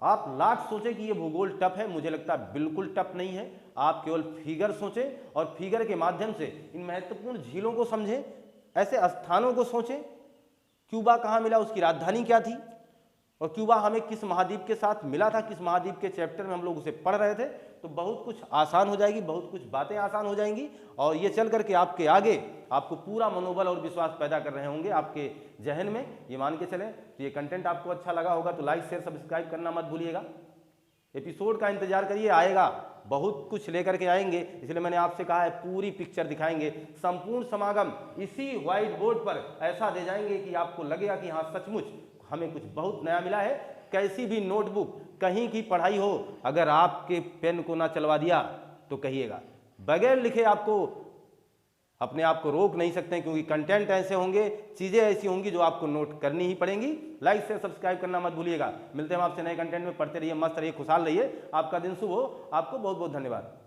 आप लाख सोचें कि ये भूगोल टफ है, मुझे लगता है बिल्कुल टफ नहीं है। आप केवल फिगर सोचें और फिगर के माध्यम से इन महत्वपूर्ण झीलों को समझें, ऐसे स्थानों को सोचें। क्यूबा कहाँ मिला, उसकी राजधानी क्या थी, और क्यूबा हमें किस महाद्वीप के साथ मिला था, किस महाद्वीप के चैप्टर में हम लोग उसे पढ़ रहे थे, तो बहुत कुछ आसान हो जाएगी, बहुत कुछ बातें आसान हो जाएंगी। और ये चल करके आपके आगे आपको पूरा मनोबल और विश्वास पैदा कर रहे होंगे आपके जहन में, ये मान के चलें। तो ये कंटेंट आपको अच्छा लगा होगा तो लाइक शेयर सब्सक्राइब करना मत भूलिएगा। एपिसोड का इंतजार करिए, आएगा, बहुत कुछ लेकर के आएंगे, इसलिए मैंने आपसे कहा है पूरी पिक्चर दिखाएंगे। संपूर्ण समागम इसी व्हाइट बोर्ड पर ऐसा दे जाएंगे कि आपको लगेगा कि हाँ सचमुच हमें कुछ बहुत नया मिला है। कैसी भी नोटबुक, कहीं की पढ़ाई हो, अगर आपके पेन को ना चलवा दिया तो कहिएगा, बगैर लिखे आपको अपने आप को रोक नहीं सकते, क्योंकि कंटेंट ऐसे होंगे, चीज़ें ऐसी होंगी जो आपको नोट करनी ही पड़ेंगी। लाइक शेयर सब्सक्राइब करना मत भूलिएगा। मिलते हैं आपसे नए कंटेंट में, पढ़ते रहिए, मस्त रहिए, खुशहाल रहिए, आपका दिन शुभ हो। आपको बहुत बहुत धन्यवाद।